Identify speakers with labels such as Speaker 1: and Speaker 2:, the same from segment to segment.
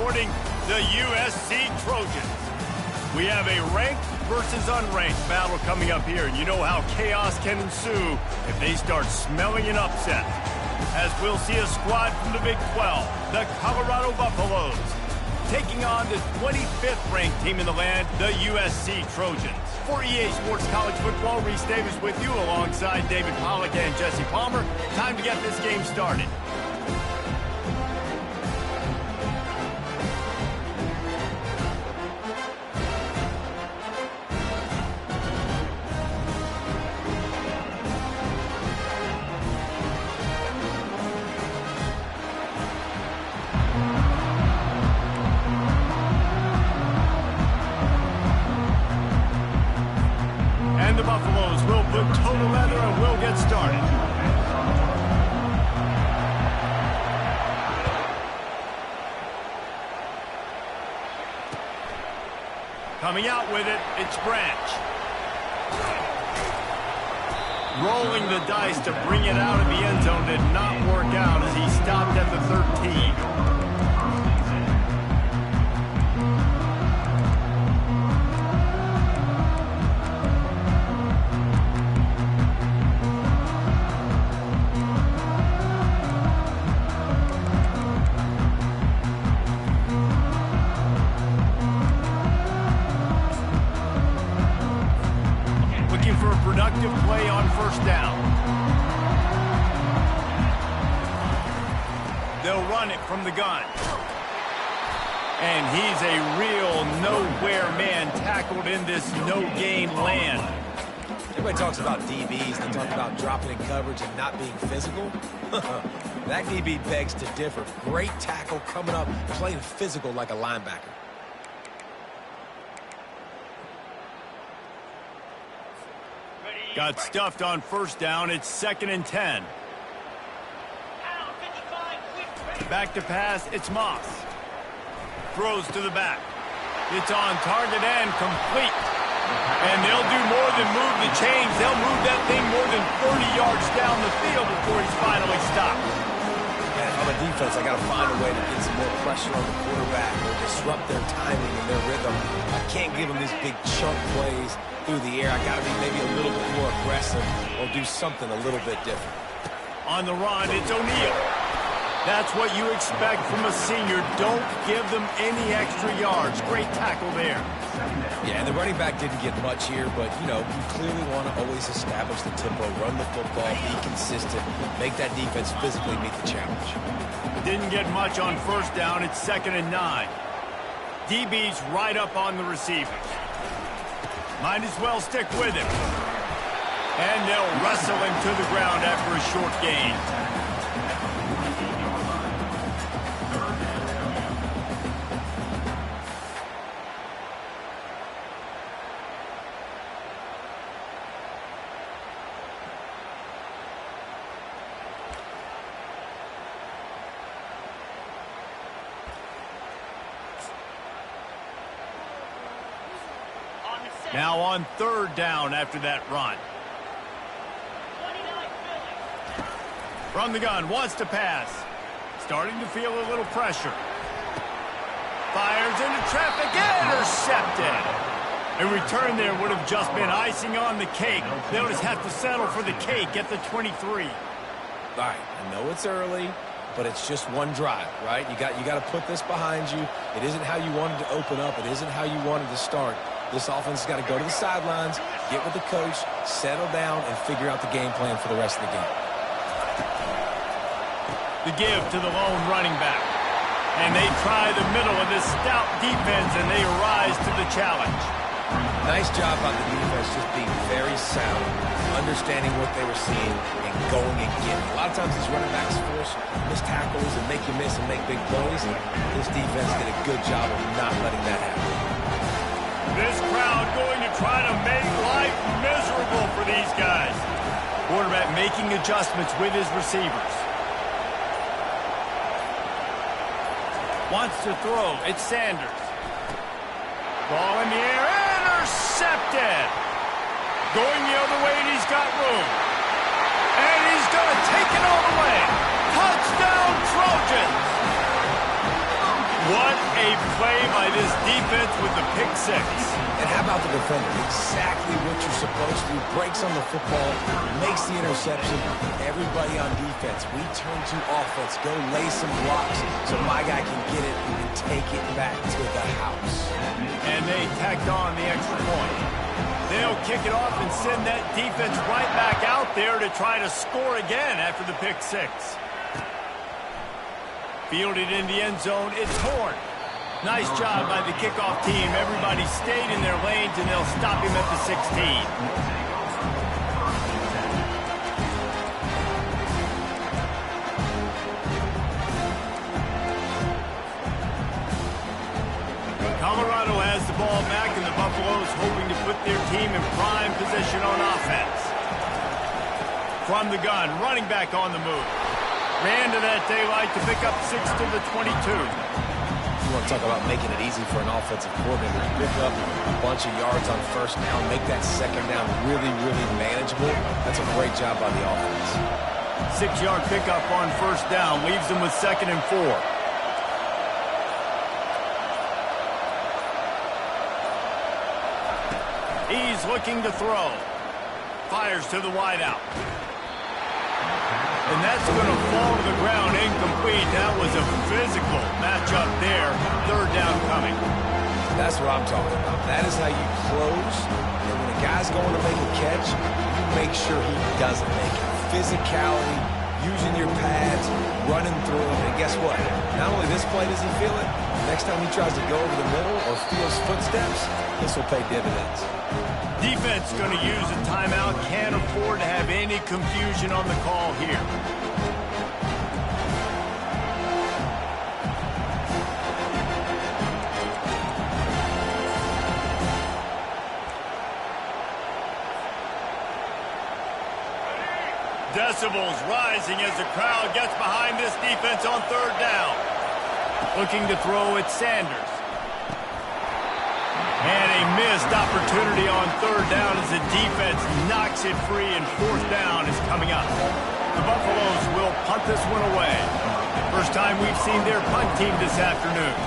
Speaker 1: supporting the USC Trojans. We have a ranked versus unranked battle coming up here, and you know how chaos can ensue if they start smelling an upset. As we'll see a squad from the Big 12, the Colorado Buffaloes, taking on the 25th ranked team in the land, the USC Trojans. For EA Sports College Football, Reese Davis with you alongside David Pollack and Jesse Palmer. Time to get this game started. The Buffaloes will put total leather and will get started. Coming out with it, it's Branch. Rolling the dice to bring it out of the end zone did not work out as he stopped at the 13. For a productive play on first down. They'll run it from the gun. And he's a real nowhere man tackled in this no-gain land.
Speaker 2: Everybody talks about DBs. They talk about dropping in coverage and not being physical. That DB begs to differ. Great tackle coming up, playing physical like a linebacker.
Speaker 1: Got stuffed on first down. It's 2nd and 10. Back to pass. It's Moss. Throws to the back. It's on target and complete. And they'll do more than move the chains. They'll move that thing more than 30 yards down the field before he's finally stopped.
Speaker 2: And if I'm a defense, I got to find a way to get some more pressure on the quarterback or disrupt their timing and their rhythm. I can't give them these big chunk plays through the air. I got to be maybe a little bit more aggressive or do something a little bit different.
Speaker 1: On the run, it's O'Neal. That's what you expect from a senior. Don't give them any extra yards. Great tackle there.
Speaker 2: Yeah, and the running back didn't get much here, but, you know, you clearly want to always establish the tempo, run the football, be consistent, make that defense physically meet the challenge.
Speaker 1: Didn't get much on first down. It's 2nd and 9. DB's right up on the receivers. Might as well stick with him. And they'll wrestle him to the ground after a short gain. Now on 3rd down after that run. From the gun, wants to pass. Starting to feel a little pressure. Fires into traffic, intercepted. A return there would have just been icing on the cake. They'll just have to settle for the cake at the 23.
Speaker 2: All right, I know it's early, but it's just one drive, right? You got to put this behind you. It isn't how you wanted to open up. It isn't how you wanted to start. This offense has got to go to the sidelines, get with the coach, settle down, and figure out the game plan for the rest of the game.
Speaker 1: The give to the lone running back. And they try the middle of this stout defense, and they rise to the challenge.
Speaker 2: Nice job on the defense, just being very sound, understanding what they were seeing, and going and getting. A lot of times these running backs force missed tackles and make you miss and make big plays, and this defense did a good job of not letting that happen.
Speaker 1: This crowd going to try to make life miserable for these guys. Quarterback making adjustments with his receivers. Wants to throw. It's Sanders. Ball in the air. Intercepted. Going the other way, and he's got room. And he's going to take it all the way. Touchdown, Trojans. What a play by this defense with the pick six.
Speaker 2: And how about the defender? Exactly what you're supposed to do. Breaks on the football, makes the interception. Everybody on defense, we turn to offense. Go lay some blocks so my guy can get it and take it back to the house.
Speaker 1: And they tacked on the extra point. They'll kick it off and send that defense right back out there to try to score again after the pick six. Fielded in the end zone, it's Horn. Nice job by the kickoff team. Everybody stayed in their lanes, and they'll stop him at the 16. Colorado has the ball back, and the Buffaloes hoping to put their team in prime position on offense. From the gun, running back on the move. Ran to that daylight to pick up 6 to the 22.
Speaker 2: You want to talk about making it easy for an offensive coordinator. You pick up a bunch of yards on first down, make that second down really, really manageable. That's a great job by the offense.
Speaker 1: 6-yard pickup on first down leaves them with 2nd and 4. He's looking to throw. Fires to the wideout. And that's going to fall to the ground incomplete. That was a physical matchup there. 3rd down coming.
Speaker 2: That's what I'm talking about. That is how you close. And when a guy's going to make a catch, you make sure he doesn't make it. Physicality, using your pads, running through him. And guess what? Not only this play does he feel it, next time he tries to go over the middle or feels footsteps, this will pay dividends.
Speaker 1: Defense going to use a timeout. Can't afford to have any confusion on the call here. Decibels rising as the crowd gets behind this defense on 3rd down. Looking to throw at Sanders. And a missed opportunity on 3rd down as the defense knocks it free, and 4th down is coming up. The Buffaloes will punt this one away. First time we've seen their punt team this afternoon.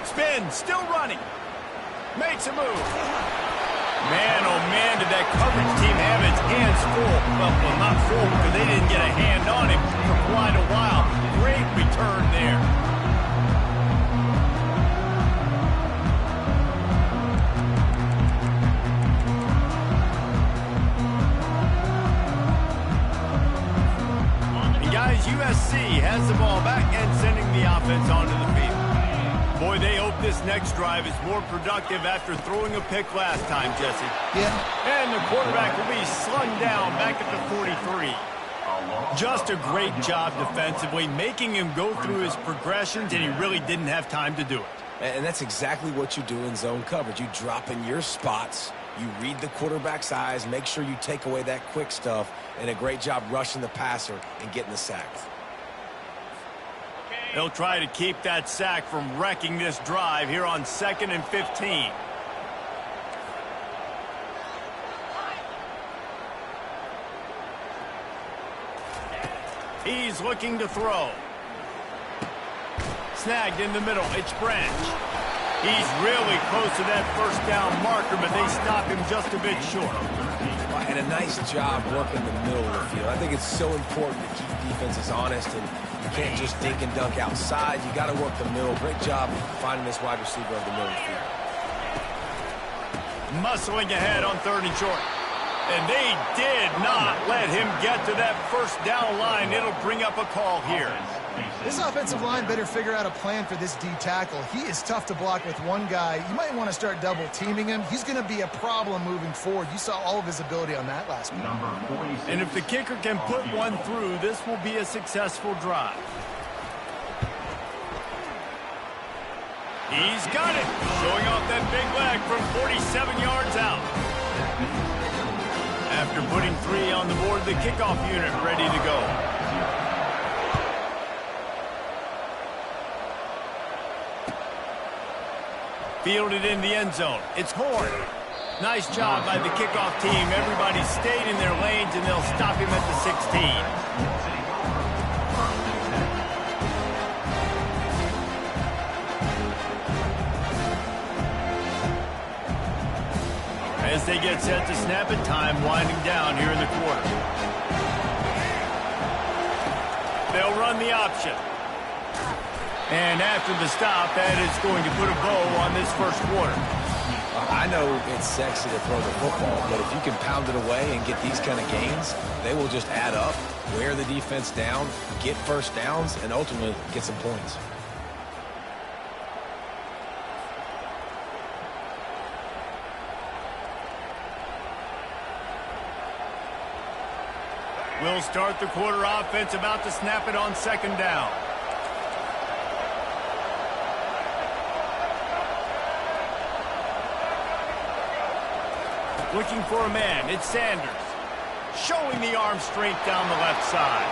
Speaker 1: Spin, still running. Makes a move. Man, oh man, did that coverage team have its hands full. Well, not full because they didn't get a hand on him for quite a while. Great return there. And guys, USC has the ball back and sending the offense onto the field. Boy, they hope this next drive is more productive after throwing a pick last time, Jesse.
Speaker 3: Yeah.
Speaker 1: And the quarterback will be slung down back at the 43. Just a great job defensively, making him go through his progressions, and he really didn't have time to do it.
Speaker 2: And that's exactly what you do in zone coverage. You drop in your spots, you read the quarterback's eyes, make sure you take away that quick stuff, and a great job rushing the passer and getting the sack.
Speaker 1: They'll try to keep that sack from wrecking this drive here on 2nd and 15. He's looking to throw. Snagged in the middle. It's Branch. He's really close to that first down marker, but they stop him just a bit short.
Speaker 2: And a nice job working the middle of the field. I think it's so important to keep defenses honest, and you can't just dink and dunk outside. You got to work the middle. Great job finding this wide receiver of the middle of the field.
Speaker 1: Muscling ahead on 3rd and short. And they did not let him get to that first down line. It'll bring up a call here.
Speaker 3: This offensive line better figure out a plan for this D tackle. He is tough to block with one guy. You might want to start double teaming him. He's going to be a problem moving forward. You saw all of his ability on that last week.
Speaker 1: And if the kicker can put one through, this will be a successful drive. He's got it. Showing off that big leg from 47 yards out. After putting 3 on the board, the kickoff unit ready to go. Fielded in the end zone. It's Horn. Nice job by the kickoff team. Everybody stayed in their lanes, and they'll stop him at the 16. As they get set to snap it, time winding down here in the quarter. They'll run the option. And after the stop, that is going to put a bow on this first quarter.
Speaker 2: I know it's sexy to throw the football, but if you can pound it away and get these kind of gains, they will just add up, wear the defense down, get first downs, and ultimately get some points.
Speaker 1: We'll start the quarter offense, about to snap it on second down. Looking for a man, it's Sanders. Showing the arm strength down the left side.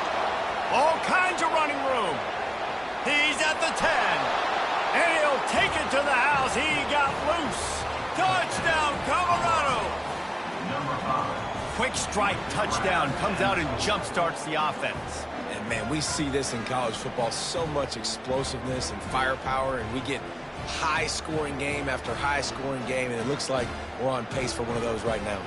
Speaker 1: All kinds of running room. He's at the 10. And he'll take it to the house. He got loose. Touchdown, Colorado. Quick strike touchdown, comes out and jump starts the offense.
Speaker 2: And man, we see this in college football, so much explosiveness and firepower, and we get high scoring game after high scoring game, and it looks like we're on pace for one of those right now.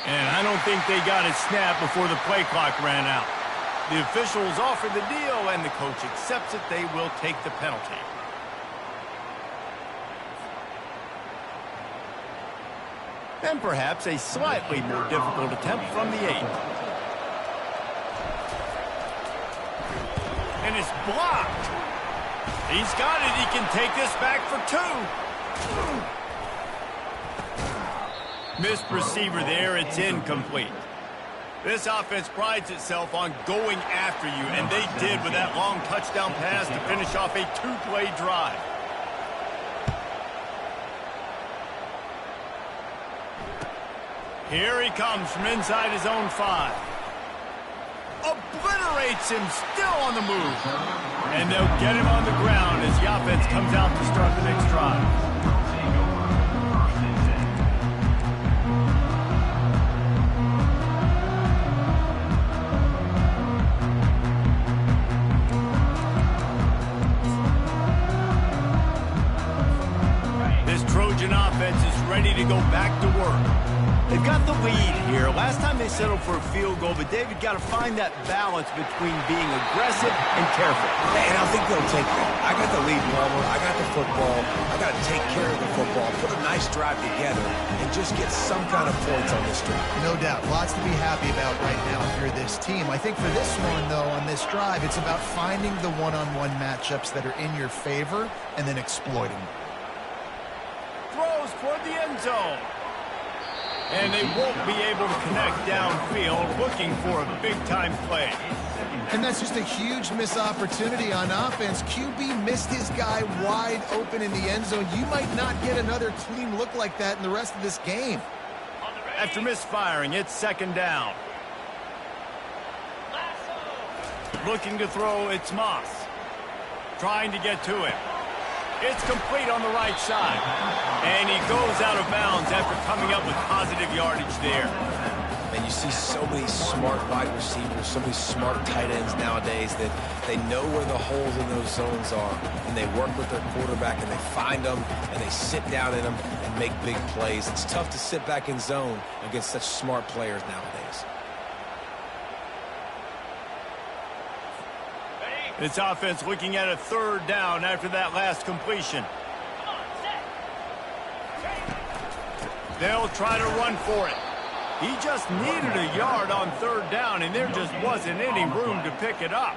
Speaker 1: And I don't think they got it snapped before the play clock ran out. The officials offer the deal, and the coach accepts it. They will take the penalty. And perhaps a slightly more difficult attempt from the 8. And it's blocked. He's got it. He can take this back for 2. Missed receiver there. It's incomplete. This offense prides itself on going after you, and they did with that long touchdown pass to finish off a 2-play drive. Here he comes from inside his own 5. Obliterates him, still on the move. And they'll get him on the ground as the offense comes out to start the next drive. Offense is ready to go back to work. They've got the lead here. Last time they settled for a field goal, but David got to find that balance between being aggressive and careful.
Speaker 2: And I think they'll take that. I got the lead, Palmer. I got the football. I got to take care of the football, put a nice drive together, and just get some kind of points on this drive.
Speaker 3: No doubt. Lots to be happy about right now if you're this team. I think for this one, though, on this drive, it's about finding the one-on-one matchups that are in your favor and then exploiting them.
Speaker 1: Throws toward the end zone. And they won't be able to connect downfield, looking for a big-time play.
Speaker 3: And that's just a huge missed opportunity on offense. QB missed his guy wide open in the end zone. You might not get another clean look like that in the rest of this game.
Speaker 1: After misfiring, it's second down. Looking to throw, it's Moss. Trying to get to it. It's complete on the right side. And he goes out of bounds after coming up with positive yardage there.
Speaker 2: And you see so many smart wide receivers, so many smart tight ends nowadays that they know where the holes in those zones are. And they work with their quarterback and they find them and they sit down in them and make big plays. It's tough to sit back in zone against such smart players nowadays.
Speaker 1: This offense looking at a third down after that last completion. They'll try to run for it. He just needed a yard on third down, and there just wasn't any room to pick it up.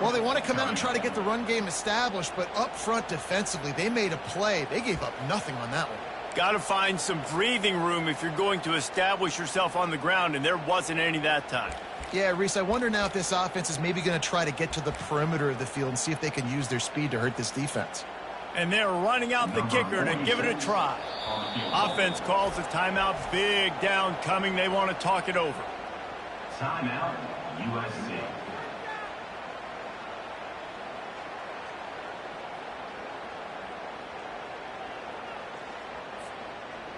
Speaker 3: Well, they want to come out and try to get the run game established, but up front defensively, they made a play. They gave up nothing on that one.
Speaker 1: Got to find some breathing room if you're going to establish yourself on the ground, and there wasn't any that time.
Speaker 3: Yeah, Reese, I wonder now if this offense is maybe going to try to get to the perimeter of the field and see if they can use their speed to hurt this defense.
Speaker 1: And they're running out the kicker to give it a try. Offense calls a timeout. Big down coming. They want to talk it over.
Speaker 4: Timeout, USC.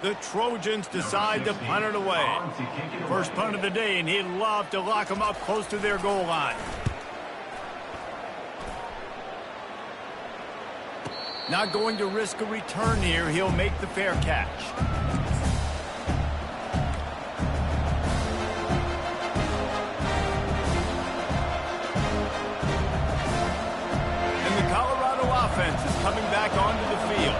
Speaker 1: The Trojans decide to punt it away. First punt of the day, and he'd love to lock them up close to their goal line. Not going to risk a return here. He'll make the fair catch. And the Colorado offense is coming back onto the field.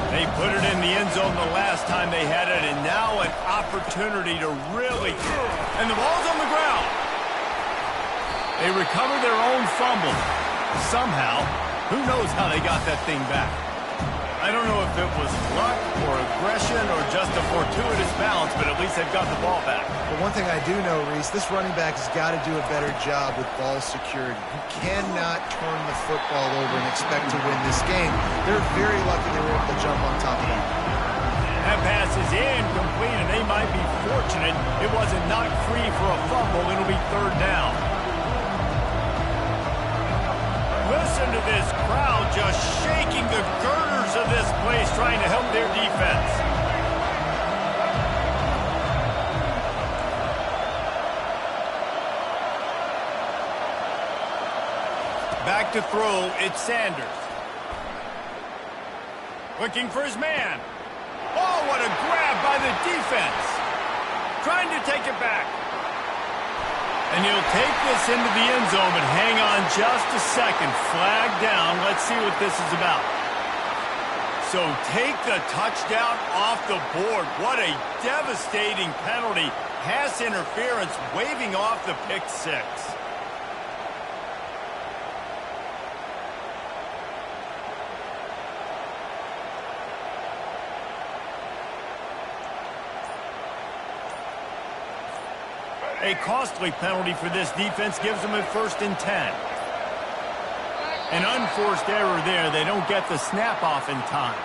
Speaker 1: They put it in the end zone the last time they had it, and now an opportunity to really... And the ball's on the ground. They recover their own fumble. Somehow, who knows how they got that thing back? I don't know if it was luck or aggression or just a fortuitous balance, but at least they've got the ball back.
Speaker 3: But one thing I do know, Reese, this running back has got to do a better job with ball security. You cannot turn the football over and expect to win this game. They're very lucky they were able to jump on top of that.
Speaker 1: That pass is incomplete, and they might be fortunate it wasn't knocked free for a fumble. It'll be third down. Listen to this crowd just shaking the girders of this place, trying to help their defense. Back to throw, it's Sanders. Looking for his man. Oh, what a grab by the defense. Trying to take it back. And he'll take this into the end zone, but hang on just a second. Flag down. Let's see what this is about. So take the touchdown off the board. What a devastating penalty. Pass interference, waving off the pick six. A costly penalty for this defense gives them a 1st and 10. An unforced error there. They don't get the snap off in time.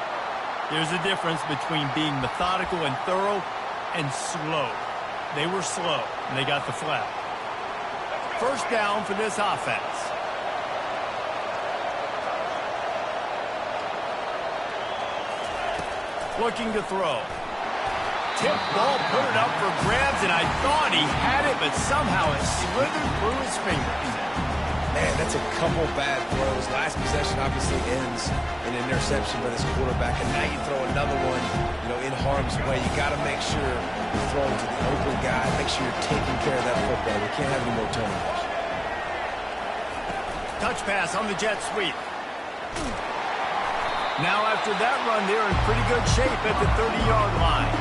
Speaker 1: There's a difference between being methodical and thorough and slow. They were slow, and they got the flag. 1st down for this offense. Looking to throw. Tip ball, put it up for grabs, and I thought he had it, but somehow it slithered through his fingers.
Speaker 2: Man, that's a couple bad throws. Last possession obviously ends in an interception by this quarterback, and now you throw another one, in harm's way. You got to make sure you're throwing to the open guy. Make sure you're taking care of that football. We can't have any more turnovers.
Speaker 1: Touch pass on the jet sweep. Now after that run, they're in pretty good shape at the 30-yard line.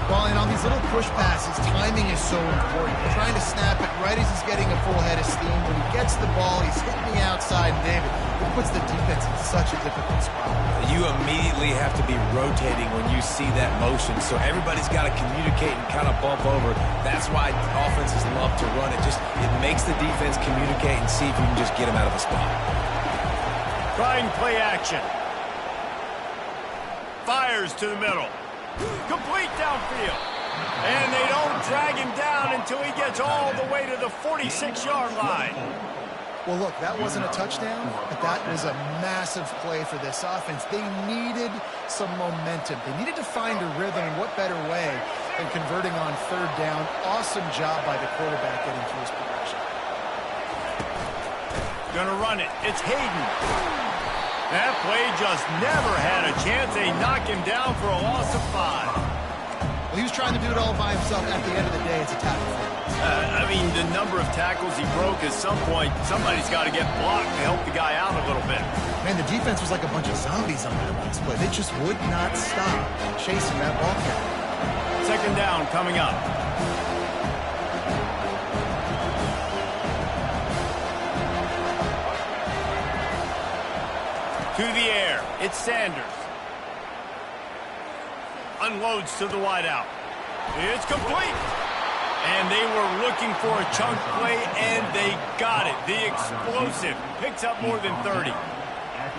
Speaker 3: Well, and on these little push passes, timing is so important. Trying to snap it right as he's getting a full head of steam. When he gets the ball, he's hitting the outside, and David, it puts the defense in such a difficult spot.
Speaker 2: You immediately have to be rotating when you see that motion, so everybody's got to communicate and kind of bump over. That's why offenses love to run it. It makes the defense communicate and see if you can just get them out of the spot.
Speaker 1: Trying play action. Fires to the middle. Complete downfield. And they don't drag him down until he gets all the way to the 46-yard line.
Speaker 3: Well, look, that wasn't a touchdown, but that was a massive play for this offense. They needed some momentum. They needed to find a rhythm, and what better way than converting on 3rd down. Awesome job by the quarterback getting to his progression.
Speaker 1: Gonna run it. It's Hayden. That play just never had a chance. They knock him down for a loss of 5.
Speaker 3: Well, he was trying to do it all by himself. At the end of the day, it's a tackle.
Speaker 1: The number of tackles he broke, at some point, somebody's got to get blocked to help the guy out a little bit.
Speaker 3: Man, the defense was like a bunch of zombies on that last play. They just would not stop chasing that ball carrier.
Speaker 1: 2nd down coming up. To the air. It's Sanders. Unloads to the wideout. It's complete. And they were looking for a chunk play, and they got it. The explosive picks up more than 30.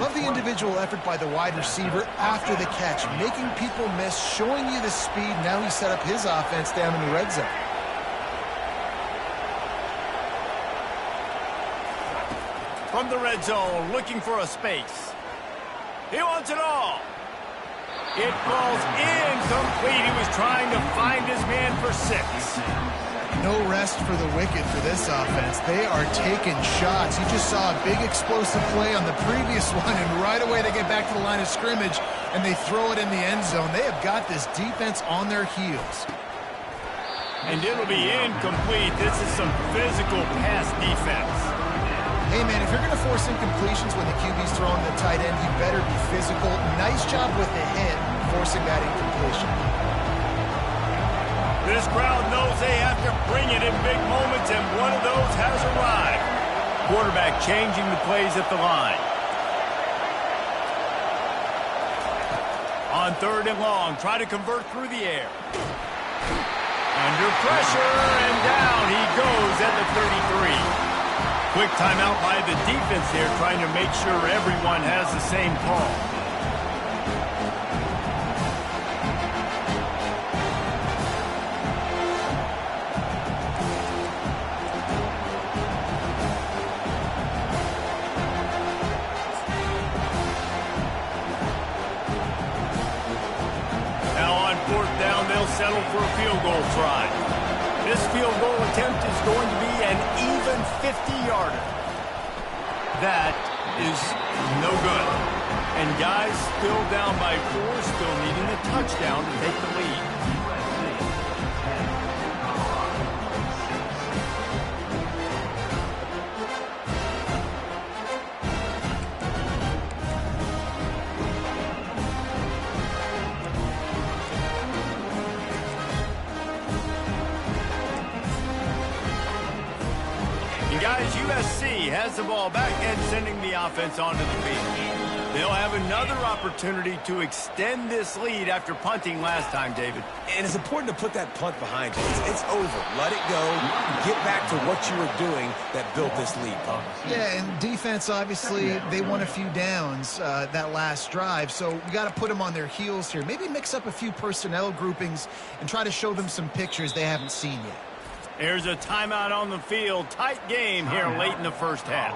Speaker 3: Love the individual effort by the wide receiver after the catch, making people miss, showing you the speed. Now he set up his offense down in the red zone.
Speaker 1: From the red zone, looking for a space. He wants it all. It falls incomplete. He was trying to find his man for 6.
Speaker 3: No rest for the wicked for this offense. They are taking shots. You just saw a big explosive play on the previous one, and right away they get back to the line of scrimmage, and they throw it in the end zone. They have got this defense on their heels.
Speaker 1: And it'll be incomplete. This is some physical pass defense.
Speaker 3: Hey, man, if you're going to force incompletions when the QB's throwing the tight end, you better be physical. Nice job with the hit, forcing that incompletion.
Speaker 1: This crowd knows they have to bring it in big moments, and one of those has arrived. Quarterback changing the plays at the line. On 3rd and long, try to convert through the air. Under pressure, and down he goes at the 33. Quick timeout by the defense there, trying to make sure everyone has the same call. Now on 4th down, they'll settle for a field goal try. This field goal attempt is going to be an even 50-yarder. That is no good. And guys still down by 4, still needing a touchdown to take the lead. Guys, USC has the ball back and sending the offense onto the field. They'll have another opportunity to extend this lead after punting last time, David.
Speaker 2: And it's important to put that punt behind you. It's over. Let it go. Get back to what you were doing that built this lead, Paul.
Speaker 3: Yeah, and defense, obviously, they won a few downs that last drive, so we got to put them on their heels here. Maybe mix up a few personnel groupings and try to show them some pictures they haven't seen yet.
Speaker 1: There's a timeout on the field. Tight game here late in the first half.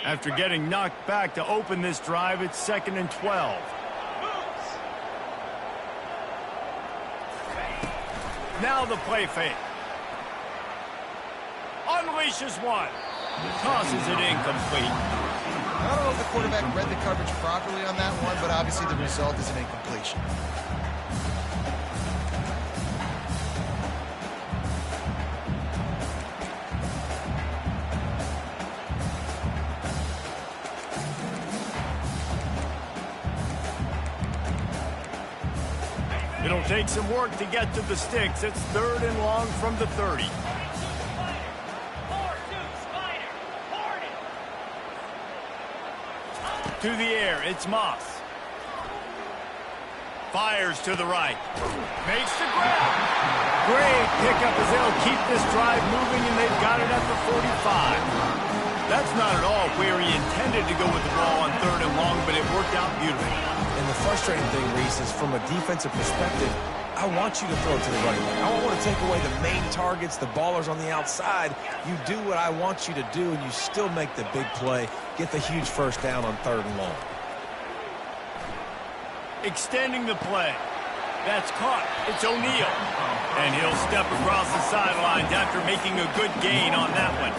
Speaker 1: After getting knocked back to open this drive, it's 2nd and 12. Now the play fake. Unleashes one. Tosses it incomplete.
Speaker 3: I don't know if the quarterback read the coverage properly on that one, but obviously the result is an incompletion.
Speaker 1: It'll take some work to get to the sticks. It's 3rd and long from the 30. To the air, it's Moss. Fires to the right. Makes the grab. Great pickup as they'll keep this drive moving, and they've got it at the 45. That's not at all where he intended to go with the ball on 3rd and long, but it worked out beautifully.
Speaker 2: And the frustrating thing, Reese, is from a defensive perspective, I want you to throw it to the running back. I don't want to take away the main targets, the ballers on the outside. You do what I want you to do, and you still make the big play, get the huge first down on 3rd and long.
Speaker 1: Extending the play. That's caught. It's O'Neal. And he'll step across the sidelines after making a good gain on that one.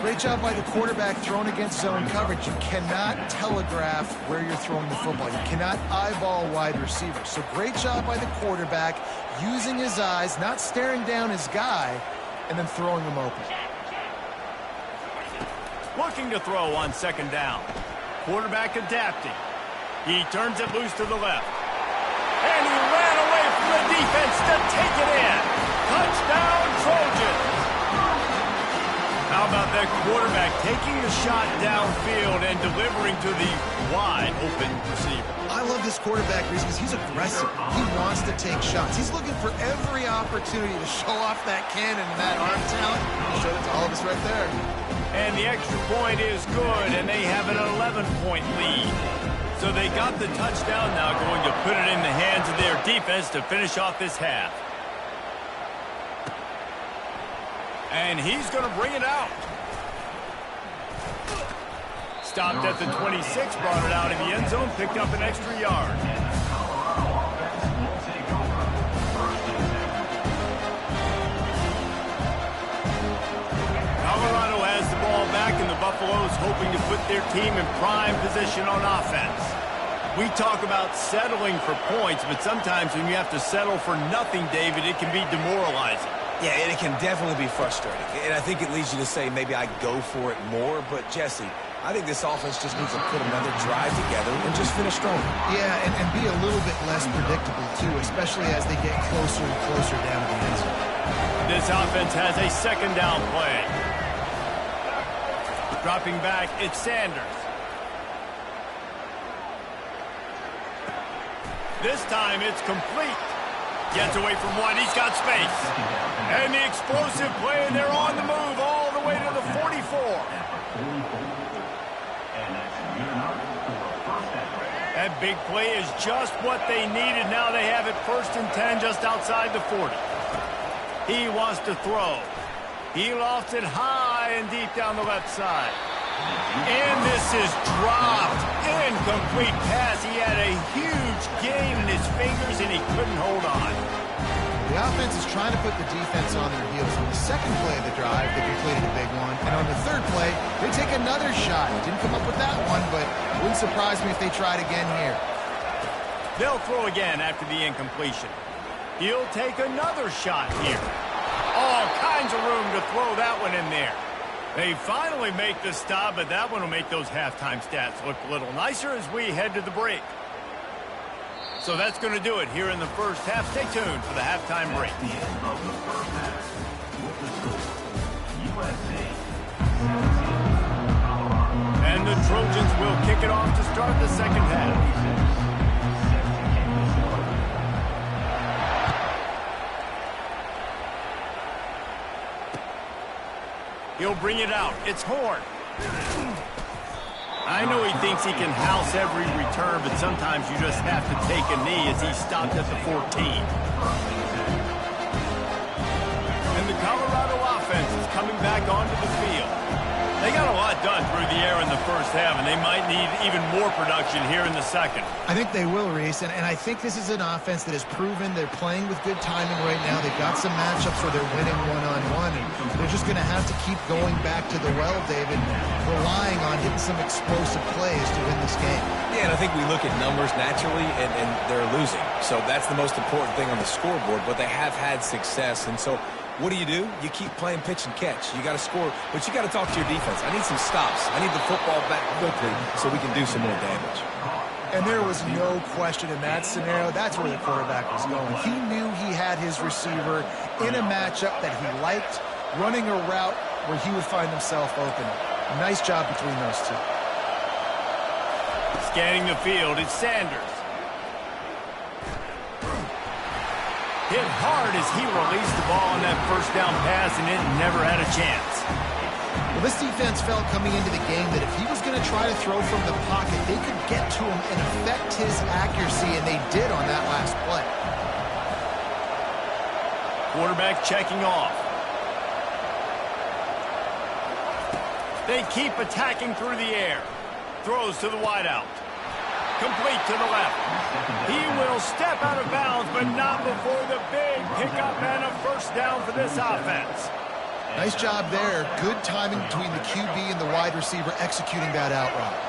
Speaker 3: Great job by the quarterback thrown against zone coverage. You cannot telegraph where you're throwing the football. You cannot eyeball wide receivers. So great job by the quarterback using his eyes, not staring down his guy, and then throwing him open.
Speaker 1: Looking to throw on 2nd down. Quarterback adapting. He turns it loose to the left. And he ran away from the defense to take it in. Touchdown, Trojans! How about that quarterback taking the shot downfield and delivering to the wide-open receiver?
Speaker 3: I love this quarterback because he's aggressive. He wants to take shots. He's looking for every opportunity to show off that cannon and that arm talent. He showed it to all of us right there.
Speaker 1: And the extra point is good, and they have an 11-point lead. So they got the touchdown, now going to put it in the hands of their defense to finish off this half. And he's going to bring it out. Stopped at the 26, brought it out in the end zone, picked up an extra yard. Colorado has the ball back, and the Buffaloes hoping to put their team in prime position on offense. We talk about settling for points, but sometimes when you have to settle for nothing, David, it can be demoralizing.
Speaker 2: Yeah, and it can definitely be frustrating. And I think it leads you to say maybe I go for it more. But, Jesse, I think this offense just needs to put another drive together and just finish strong.
Speaker 3: Yeah, and be a little bit less predictable, too, especially as they get closer and closer down to the end zone.
Speaker 1: This offense has a second down play. Dropping back, it's Sanders. This time it's complete. Gets away from one, he's got space. And the explosive play, and they're on the move all the way to the 44. That big play is just what they needed. Now they have it 1st and 10 just outside the 40. He wants to throw. He lofts it high and deep down the left side. And this is dropped. Incomplete pass. He had a huge gain in his fingers, and he couldn't hold on.
Speaker 3: The offense is trying to put the defense on their heels. On the second play of the drive, they completed a big one. And on the third play, they take another shot. Didn't come up with that one, but it wouldn't surprise me if they tried again here.
Speaker 1: They'll throw again after the incompletion. He'll take another shot here. All kinds of room to throw that one in there. They finally make the stop, but that one will make those halftime stats look a little nicer as we head to the break. So that's going to do it here in the first half. Stay tuned for the halftime break. And the Trojans will kick it off to start the second half. He'll bring it out. It's Horn. I know he thinks he can house every return, but sometimes you just have to take a knee as he stopped at the 14. And the Colorado offense is coming back onto the field. They got a lot done through the air in the first half, and they might need even more production here in the second.
Speaker 3: I think they will, Reese, and I think this is an offense that has proven they're playing with good timing right now. They've got some matchups where they're winning one-on-one, and they're just going to have to keep going back to the well, David, relying on hitting some explosive plays to win this game.
Speaker 2: Yeah, and I think we look at numbers naturally, and they're losing. So that's the most important thing on the scoreboard, but they have had success, and so what do? You keep playing pitch and catch. You got to score, but you got to talk to your defense. I need some stops. I need the football back quickly so we can do some more damage.
Speaker 3: And there was no question in that scenario. That's where the quarterback was going. He knew he had his receiver in a matchup that he liked, running a route where he would find himself open. Nice job between those two.
Speaker 1: Scanning the field, it's Sanders. Hit hard as he released the ball on that first down pass, and it never had a chance.
Speaker 3: Well, this defense felt coming into the game that if he was going to try to throw from the pocket, they could get to him and affect his accuracy, and they did on that last play.
Speaker 1: Quarterback checking off. They keep attacking through the air. Throws to the wideout. Complete to the left. He will step out of bounds, but not before the big pickup and a first down for this offense.
Speaker 3: Nice job there. Good timing between the QB and the wide receiver executing that out route.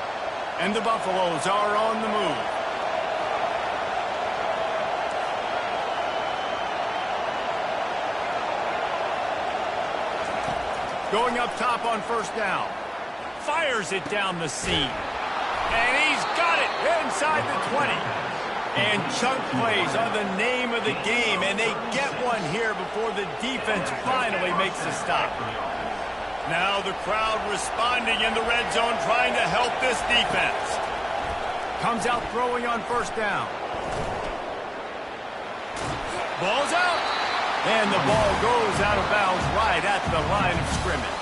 Speaker 1: And the Buffaloes are on the move. Going up top on first down. Fires it down the seam. And he's got it inside the 20. And chunk plays are the name of the game, and they get one here before the defense finally makes a stop. Now the crowd responding in the red zone, trying to help this defense. Comes out throwing on first down. Ball's out. And the ball goes out of bounds right at the line of scrimmage.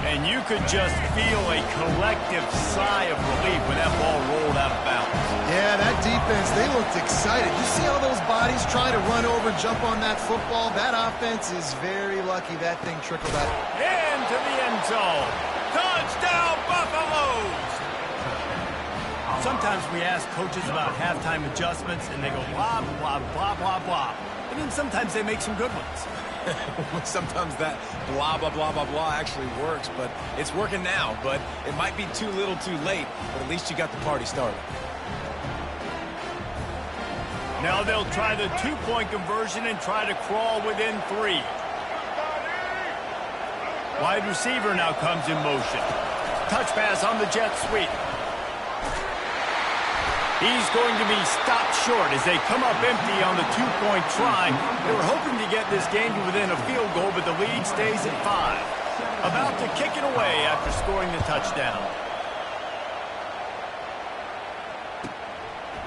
Speaker 1: And you could just feel a collective sigh of relief when that ball rolled out of bounds.
Speaker 3: Yeah, that defense, they looked excited. You see all those bodies trying to run over and jump on that football? That offense is very lucky that thing trickled out.
Speaker 1: Into the end zone. Touchdown, Buffaloes! Sometimes we ask coaches about halftime adjustments, and they go blah, blah, blah, blah, blah. And then sometimes they make some good ones.
Speaker 2: Sometimes that blah, blah, blah, blah, blah actually works, but it's working now. But it might be too little too late, but at least you got the party started.
Speaker 1: Now they'll try the two-point conversion and try to crawl within 3. Wide receiver now comes in motion. Touch pass on the jet sweep. He's going to be stopped short as they come up empty on the two-point try. They were hoping to get this game to within a field goal, but the lead stays at 5. About to kick it away after scoring the touchdown.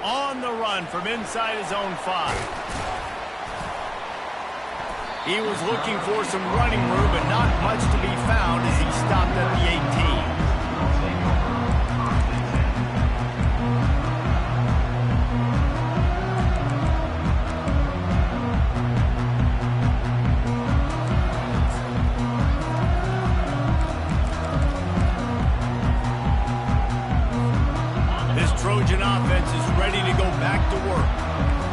Speaker 1: On the run from inside his own 5. He was looking for some running room, but not much to be found as he stopped at the 18. Trojan offense is ready to go back to work.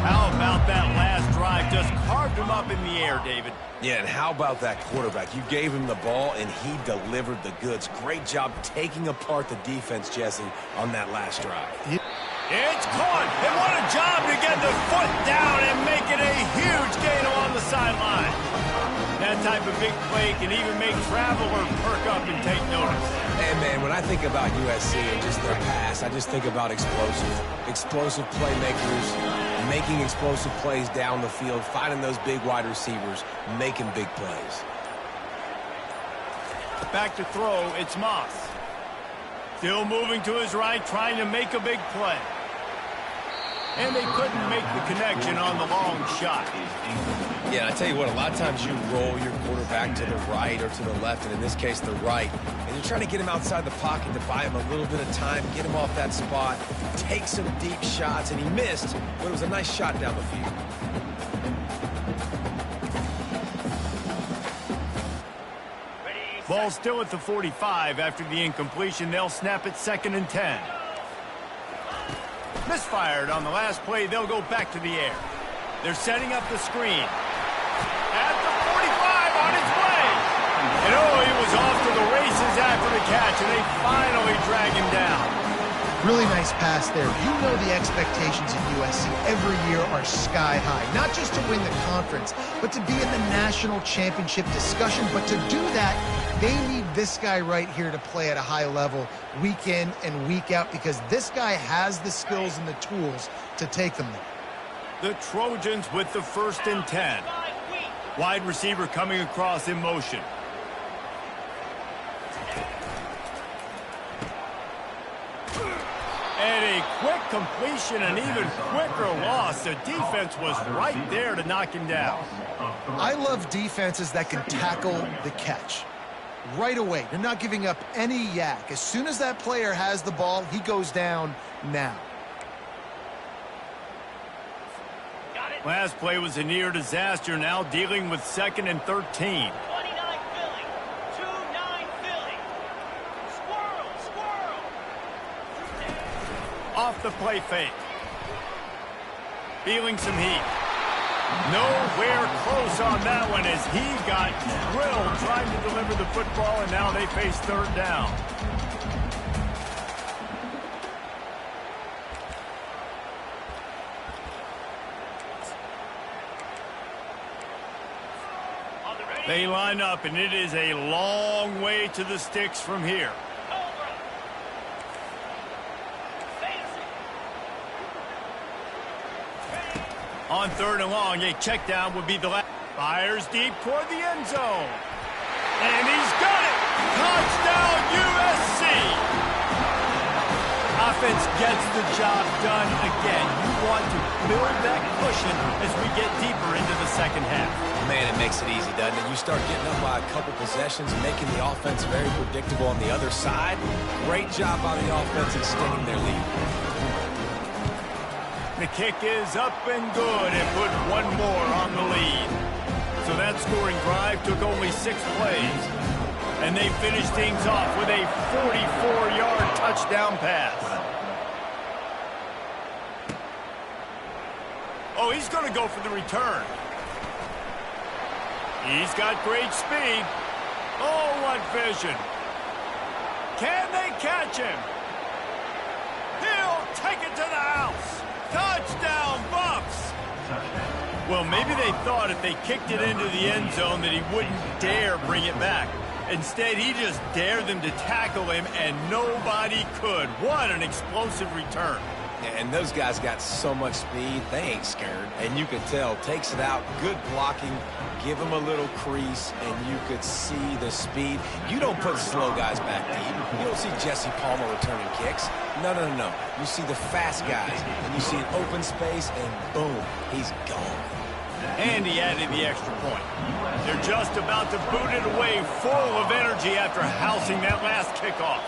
Speaker 1: How about that last drive? Just carved him up in the air, David.
Speaker 2: Yeah, and how about that quarterback? You gave him the ball, and he delivered the goods. Great job taking apart the defense, Jesse, on that last drive.
Speaker 1: It's caught. And what a job to get the foot down and make it a huge gain along the sideline. That type of big play can even make Traveler perk up and take notice.
Speaker 2: And, man, when I think about USC and just their pass, I just think about explosive playmakers, making explosive plays down the field, finding those big wide receivers, making big plays.
Speaker 1: Back to throw, it's Moss. Still moving to his right, trying to make a big play. And they couldn't make the connection on the long shot.
Speaker 2: Yeah, I tell you what, a lot of times you roll your quarterback to the right or to the left, and in this case, the right. And you're trying to get him outside the pocket to buy him a little bit of time, get him off that spot, take some deep shots, and he missed, but it was a nice shot down the field.
Speaker 1: Ball still at the 45 after the incompletion. They'll snap it 2nd and 10. Misfired on the last play. They'll go back to the air. They're setting up the screen. At the 45 on its way. And he was off to the races after the catch, and they finally drag him down.
Speaker 3: Really nice pass there. You know the expectations at USC every year are sky high. Not just to win the conference, but to be in the national championship discussion. But to do that, they need this guy right here to play at a high level week in and week out, because this guy has the skills and the tools to take them there.
Speaker 1: The Trojans with the 1st and 10. Wide receiver coming across in motion. And a quick completion, an even quicker loss. The defense was right there to knock him down.
Speaker 3: I love defenses that can tackle the catch right away. They're not giving up any yak. As soon as that player has the ball, he goes down now.
Speaker 1: Last play was a near disaster. Now dealing with 2nd and 13. Off the play fake. Feeling some heat. Nowhere close on that one as he got drilled trying to deliver the football, and now they face 3rd down. They line up, and it is a long way to the sticks from here. On 3rd and long, a check down would be the last. Fires deep toward the end zone. And he's got it! Touchdown, USC! Offense gets the job done again. You want to build that cushion as we get deeper into the second half.
Speaker 2: Man, it makes it easy, doesn't it? You start getting up by a couple possessions, making the offense very predictable on the other side. Great job by the offense extending their lead.
Speaker 1: The kick is up and good and put one more on the lead. So that scoring drive took only 6 plays. And they finished things off with a 44-yard touchdown pass. Oh, he's going to go for the return. He's got great speed. Oh, what vision. Can they catch him? He'll take it to the house. Touchdown, Buffs! Well, maybe they thought if they kicked it into the end zone that he wouldn't dare bring it back. Instead, he just dared them to tackle him, and nobody could. What an explosive return.
Speaker 2: And those guys got so much speed, they ain't scared. And you can tell, takes it out, good blocking, give him a little crease, and you could see the speed. You don't put slow guys back deep. You don't see Jesse Palmer returning kicks. No. You see the fast guys, and you see an open space, and boom, he's gone.
Speaker 1: And he added the extra point. They're just about to boot it away full of energy after housing that last kickoff.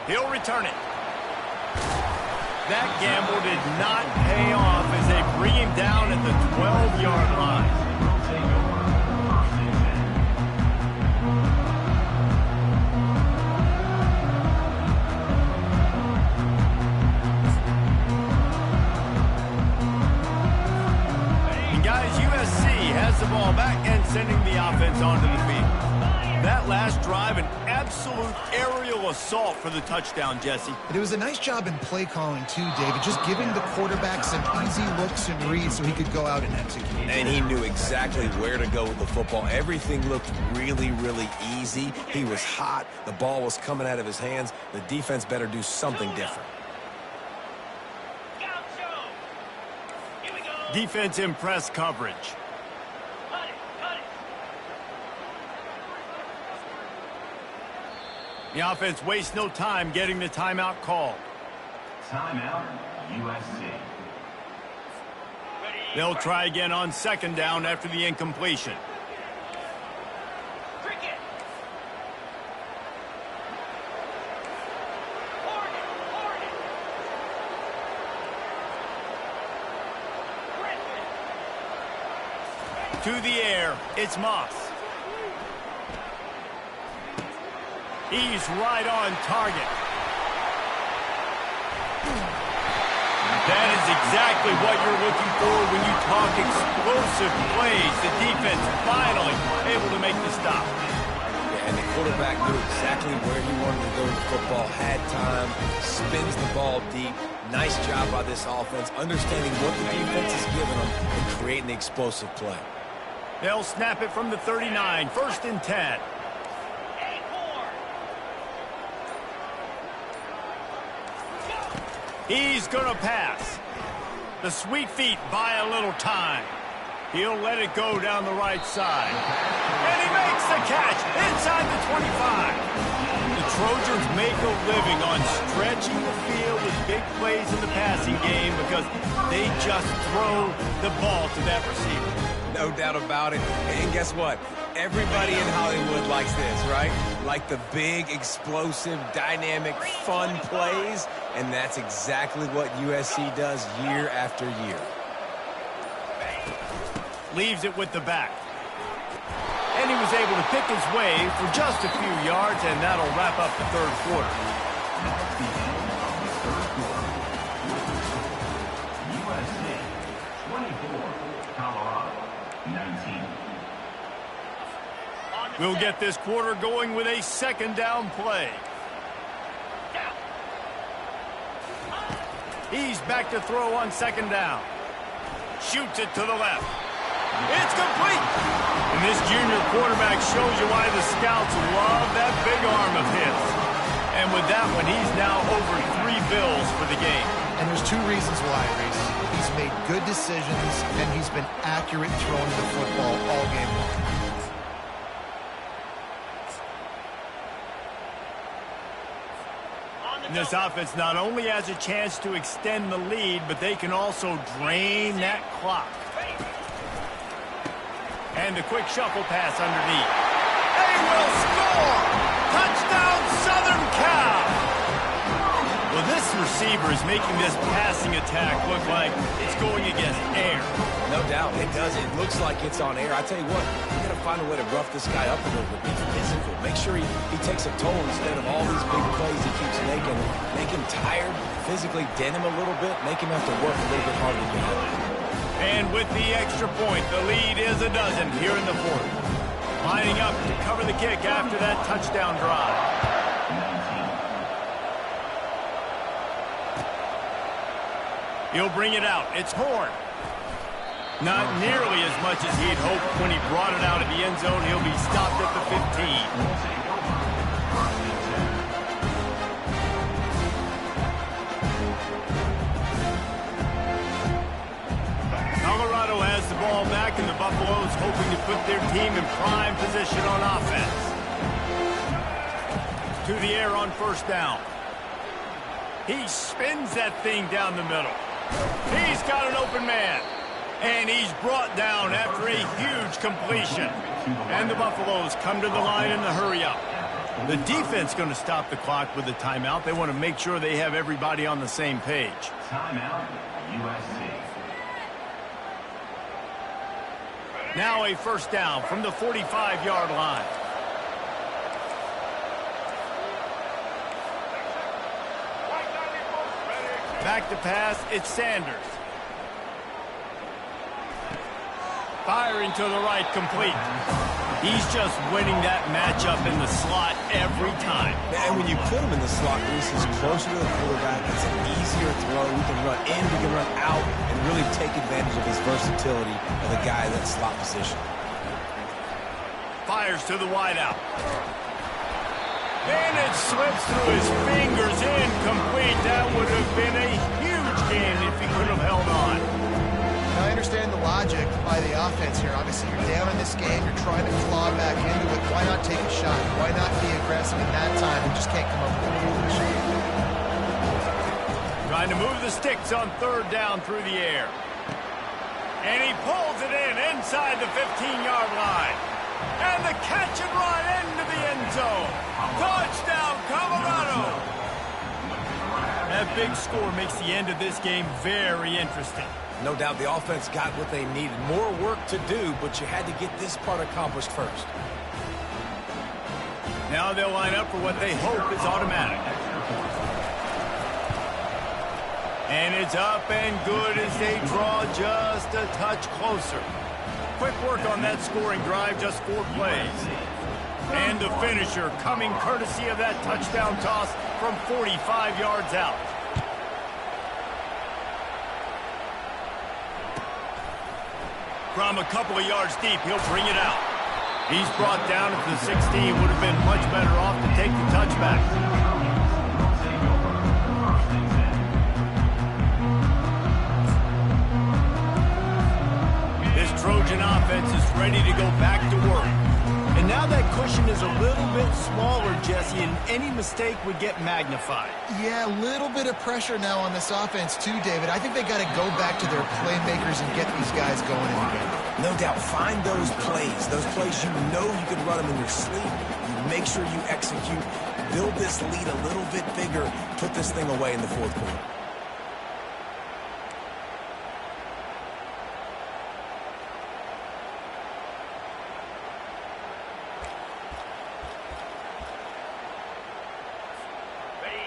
Speaker 1: He'll return it. That gamble did not pay off as they bring him down at the 12-yard line. And guys, USC has the ball back and sending the offense onto the field. That last drive, an absolute aerial assault for the touchdown, Jesse.
Speaker 3: But it was a nice job in play calling, too, David, just giving the quarterback some easy looks and reads so he could go out and execute.
Speaker 2: And he knew exactly where to go with the football. Everything looked really, really easy. He was hot. The ball was coming out of his hands. The defense better do something different.
Speaker 1: Defense in press coverage. The offense wastes no time getting the timeout called.
Speaker 4: Timeout, USC.
Speaker 1: They'll try again on 2nd down after the incompletion. To the air, it's Moss. He's right on target. That is exactly what you're looking for when you talk explosive plays. The defense finally able to make the stop.
Speaker 2: Yeah, and the quarterback knew exactly where he wanted to go with the football, had time, spins the ball deep. Nice job by this offense, understanding what the defense is giving them and creating the explosive play.
Speaker 1: They'll snap it from the 39, 1st and 10. He's going to pass. The sweet feet buy a little time. He'll let it go down the right side. And he makes the catch inside the 25. The Trojans make a living on stretching the field with big plays in the passing game because they just throw the ball to that receiver.
Speaker 2: No doubt about it. And guess what? Everybody in Hollywood likes this, right? Like the big, explosive, dynamic, fun plays. And that's exactly what USC does year after year.
Speaker 1: Leaves it with the back. And he was able to pick his way for just a few yards, and that'll wrap up the 3rd quarter.
Speaker 4: USC 24, Colorado 19.
Speaker 1: We'll get this quarter going with a 2nd down play. He's back to throw on 2nd down. Shoots it to the left. It's complete. And this junior quarterback shows you why the scouts love that big arm of his. And with that one, he's now over 3 bills for the game.
Speaker 3: And there's two reasons why, Reese. He's made good decisions, and he's been accurate throwing the football all game long.
Speaker 1: This offense not only has a chance to extend the lead, but they can also drain that clock. And a quick shuffle pass underneath. They will score! Touchdown, Southern Cal! Well, this receiver is making this passing attack look like it's going against air.
Speaker 2: No doubt, it does. It looks like it's on air. I tell you what, you got to find a way to rough this guy up a little bit. Be physical. Make sure he takes a toll instead of all these big plays he keeps making. Make him tired, physically dent him a little bit, make him have to work a little bit harder to get out. And
Speaker 1: with the extra point, the lead is a dozen here in the fourth. Lining up to cover the kick after that touchdown drive. He'll bring it out. It's Horn. Not nearly as much as he'd hoped when he brought it out of the end zone. He'll be stopped at the 15. Colorado has the ball back, and the Buffaloes hoping to put their team in prime position on offense. To the air on first down. He spins that thing down the middle. He's got an open man. And he's brought down after a huge completion. And the Buffaloes come to the line in the hurry up. The defense going to stop the clock with a timeout. They want to make sure they have everybody on the same page.
Speaker 4: Timeout, USC.
Speaker 1: Now a first down from the 45-yard line. Back to pass, it's Sanders. Firing to the right, complete. He's just winning that matchup in the slot every time.
Speaker 2: And when you put him in the slot, Reese is closer to the quarterback. It's an easier throw. We can run in, we can run out, and really take advantage of his versatility of the guy in that slot position.
Speaker 1: Fires to the wideout. And it slips through his fingers, incomplete. That would have been a huge gain if he could have held on.
Speaker 3: Now, I understand the logic by the offense here. Obviously, you're down in this game. You're trying to claw back into it. Why not take a shot? Why not be aggressive in that time and just can't come up with a completion?
Speaker 1: Trying to move the sticks on third down through the air. And he pulls it in inside the 15-yard line. And the catch and run into the end zone. Touchdown, Colorado! That big score makes the end of this game very interesting.
Speaker 2: No doubt the offense got what they needed. More work to do, but you had to get this part accomplished first.
Speaker 1: Now they'll line up for what they hope is automatic. And it's up and good as they draw just a touch closer. Quick work on that scoring drive, just 4 plays. And the finisher coming courtesy of that touchdown toss from 45 yards out. From a couple of yards deep, he'll bring it out. He's brought down at the 16. Would have been much better off to take the touchback. This Trojan offense is ready to go back to work. And now that cushion is a little bit smaller, Jesse, and any mistake would get magnified.
Speaker 3: Yeah, a little bit of pressure now on this offense too, David. I think they got to go back to their playmakers and get these guys going in the game.
Speaker 2: No doubt, find those plays you know you can run them in your sleep. You make sure you execute, build this lead a little bit bigger, put this thing away in the fourth quarter.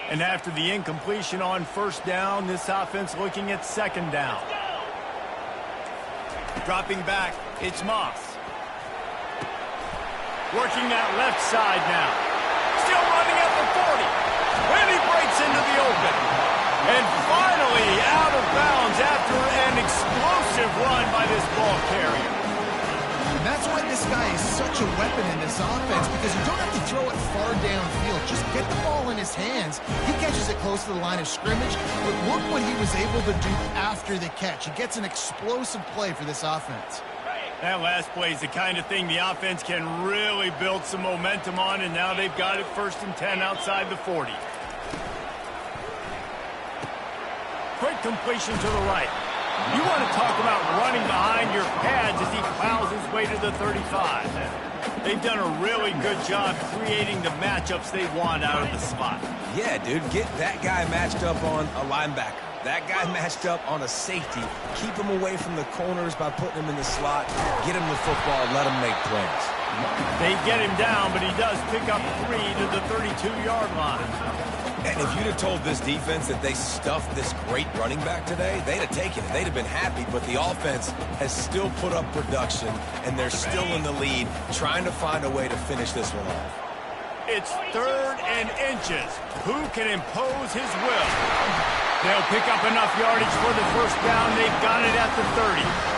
Speaker 1: And after the incompletion on first down, this offense looking at second down. Dropping back, it's Moss. Working that left side now. Still running at the 40. When he breaks into the open. And finally out of bounds after an explosive run by this ball carrier.
Speaker 3: that's why this guy is such a weapon in this offense, because you don't have to throw it far downfield. Just get the ball in his hands. He catches it close to the line of scrimmage, but look what he was able to do after the catch. He gets an explosive play for this offense.
Speaker 1: That last play is the kind of thing the offense can really build some momentum on, and now they've got it 1st and 10 outside the 40. Quick completion to the right. You want to talk about running behind your pads as he plows his way to the 35. They've done a really good job creating the matchups they want out of the slot.
Speaker 2: Yeah, dude, get that guy matched up on a linebacker. That guy matched up on a safety. Keep him away from the corners by putting him in the slot. Get him the football, let him make plays.
Speaker 1: They get him down, but he does pick up 3 to the 32-yard line.
Speaker 2: And if you'd have told this defense that they stuffed this great running back today, they'd have taken it. They'd have been happy, but the offense has still put up production, and they're still in the lead, trying to find a way to finish this one off.
Speaker 1: It's 3rd and inches. Who can impose his will? They'll pick up enough yardage for the 1st down. They've got it at the 30.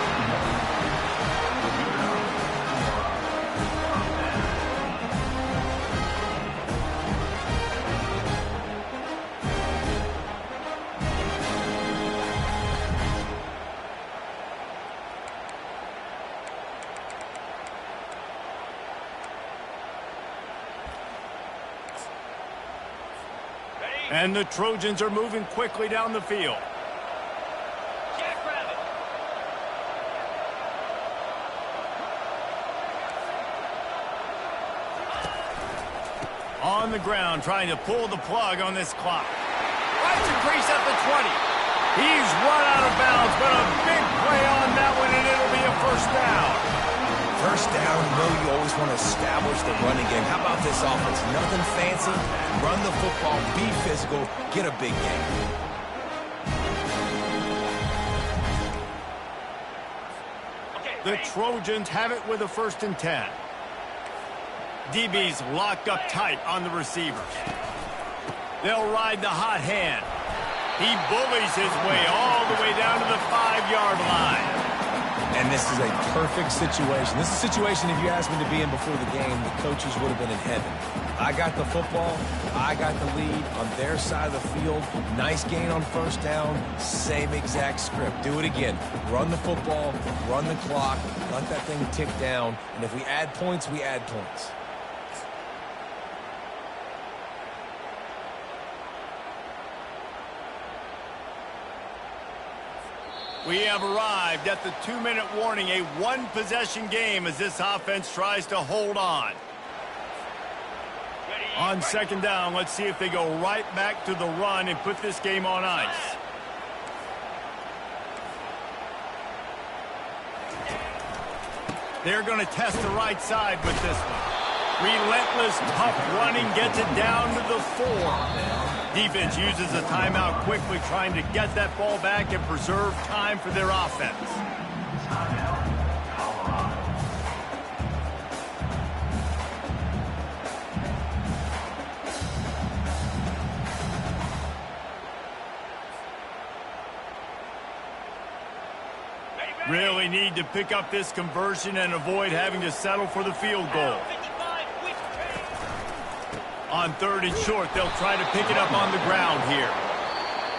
Speaker 1: And the Trojans are moving quickly down the field. On the ground, trying to pull the plug on this clock. Finds a crease at the 20. He's run out of bounds, but a big play on that one, and it'll be a 1st down.
Speaker 2: 1st down, you know you always want to establish the running game. How about this offense? Nothing fancy. Run the football, be physical, get a big game.
Speaker 1: The Trojans have it with a 1st and 10. DB's locked up tight on the receivers. They'll ride the hot hand. He bullies his way all the way down to the 5-yard line.
Speaker 2: And this is a perfect situation. This is a situation, if you asked me to be in before the game, the coaches would have been in heaven. I got the football. I got the lead on their side of the field. Nice gain on 1st down. Same exact script. Do it again. Run the football, run the clock, let that thing tick down. And if we add points, we add points.
Speaker 1: We have arrived at the 2-minute warning, a 1-possession game as this offense tries to hold on. On 2nd down, let's see if they go right back to the run and put this game on ice. They're going to test the right side with this one. Relentless, tough running gets it down to the 4. Defense uses a timeout quickly, trying to get that ball back and preserve time for their offense. Really need to pick up this conversion and avoid having to settle for the field goal. On 3rd and short, they'll try to pick it up on the ground here.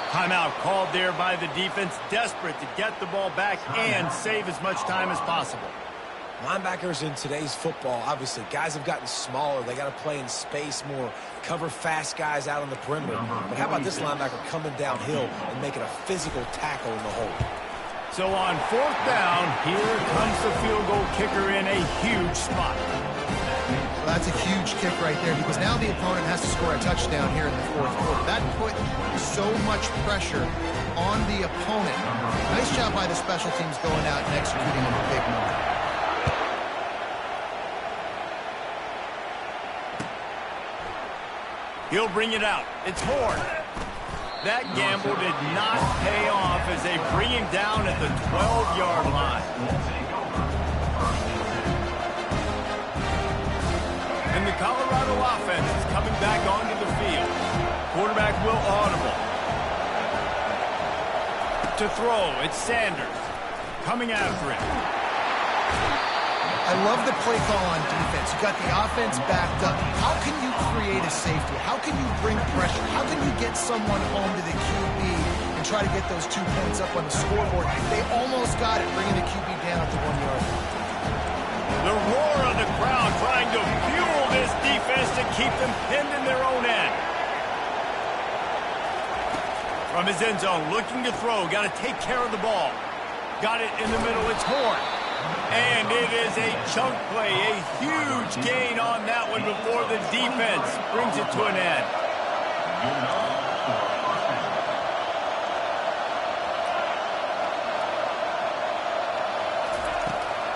Speaker 1: Timeout called there by the defense, desperate to get the ball back and save as much time as possible.
Speaker 2: Linebackers in today's football, obviously, guys have gotten smaller. They got to play in space more, cover fast guys out on the perimeter. But how about this linebacker coming downhill and making a physical tackle in the hole?
Speaker 1: So on 4th down, here comes the field goal kicker in a huge spot.
Speaker 3: Well, that's a huge kick right there, because now the opponent has to score a touchdown here in the 4th quarter. That put so much pressure on the opponent. Nice job by the special teams going out and executing in a big moment.
Speaker 1: He'll bring it out. It's Horn. That gamble did not pay off as they bring him down at the 12-yard line. And the Colorado offense is coming back onto the field. Quarterback will audible. To throw, it's Sanders. Coming after him.
Speaker 3: I love the play call on defense. You got the offense backed up. How can you create a safety? How can you bring pressure? How can you get someone home to the QB and try to get those 2 points up on the scoreboard? They almost got it, bringing the QB down at the 1 yard line.
Speaker 1: The roar of the crowd trying to fuel this defense to keep them pinned in their own end. From his end zone, looking to throw. Got to take care of the ball. Got it in the middle. It's Horn. And it is a chunk play, a huge gain on that one before the defense brings it to an end.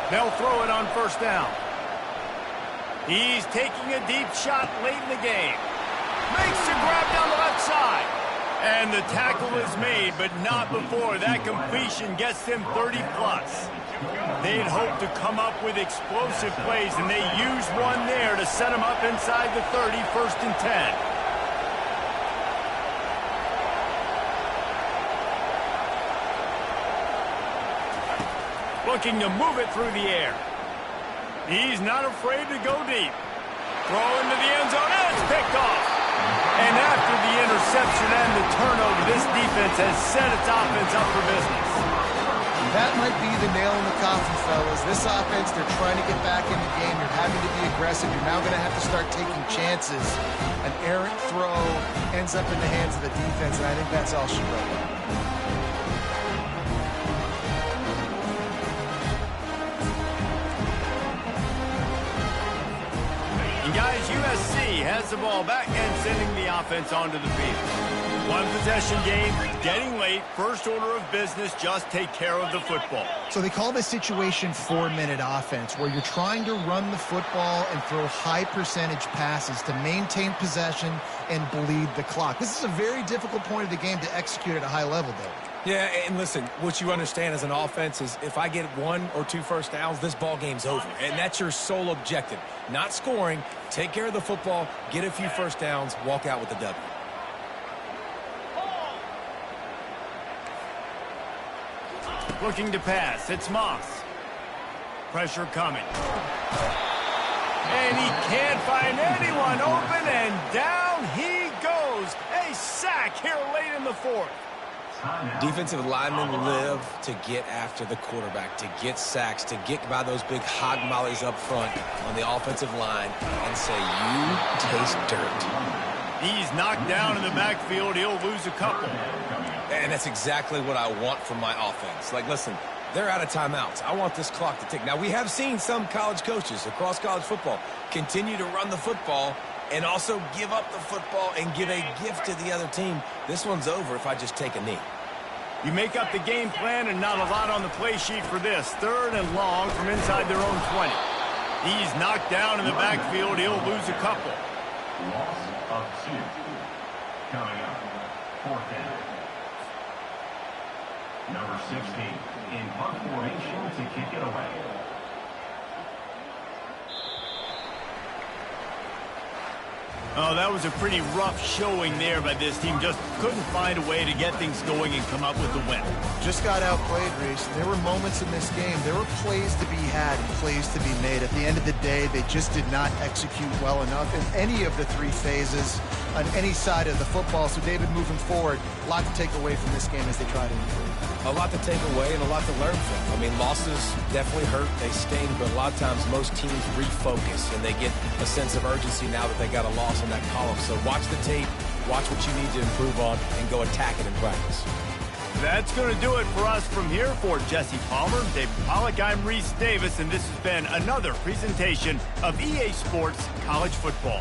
Speaker 1: They'll throw it on first down. He's taking a deep shot late in the game. Makes the grab down the left side. And the tackle is made, but not before that completion gets them 30-plus. They'd hoped to come up with explosive plays, and they used one there to set them up inside the 30, 1st and 10. Looking to move it through the air. He's not afraid to go deep. Throw into the end zone, and it's picked off. And after the interception and the turnover, this defense has set its offense up for business.
Speaker 3: That might be the nail in the coffin, fellas. This offense, they're trying to get back in the game. You're having to be aggressive. You're now going to have to start taking chances. An errant throw ends up in the hands of the defense, and I think that's all she wrote.
Speaker 1: Guys, USC has the ball back and sending the offense onto the field. One possession game, getting late, first order of business, just take care of the football.
Speaker 3: So they call this situation 4-minute offense, where you're trying to run the football and throw high percentage passes to maintain possession and bleed the clock. This is a very difficult point of the game to execute at a high level, David.
Speaker 2: Yeah, and listen, what you understand as an offense is if I get 1 or 2 first downs, this ball game's over. And that's your sole objective. Not scoring, take care of the football, get a few first downs, walk out with the W.
Speaker 1: Looking to pass, it's Moss. Pressure coming. And he can't find anyone open, and down he goes. A sack here late in the 4th.
Speaker 2: Defensive linemen live to get after the quarterback, to get sacks, to get by those big hog mollies up front on the offensive line and say, you taste dirt.
Speaker 1: He's knocked down in the backfield. He'll lose a couple.
Speaker 2: And that's exactly what I want from my offense. Like, listen, they're out of timeouts. I want this clock to tick. Now, we have seen some college coaches across college football continue to run the football and also give up the football and give a gift to the other team. This one's over if I just take a knee.
Speaker 1: You make up the game plan and not a lot on the play sheet for this. 3rd and long from inside their own 20. He's knocked down in the backfield. He'll lose a couple.
Speaker 4: Loss of 2. Coming up, 4th down. Number 16 in punt formation to kick it away.
Speaker 1: Oh, that was a pretty rough showing there by this team. Just couldn't find a way to get things going and come up with the win.
Speaker 3: Just got outplayed, Reese. There were moments in this game. There were plays to be had and plays to be made. At the end of the day, they just did not execute well enough in any of the 3 phases on any side of the football. So, David, moving forward, a lot to take away from this game as they try to improve.
Speaker 2: A lot to take away and a lot to learn from. I mean, losses definitely hurt. They sting, but a lot of times most teams refocus and they get a sense of urgency now that they got a loss in that column. So watch the tape, watch what you need to improve on, and go attack it in practice.
Speaker 1: That's going to do it for us from here. For Jesse Palmer, David Pollack, I'm Reese Davis, and this has been another presentation of EA Sports College Football.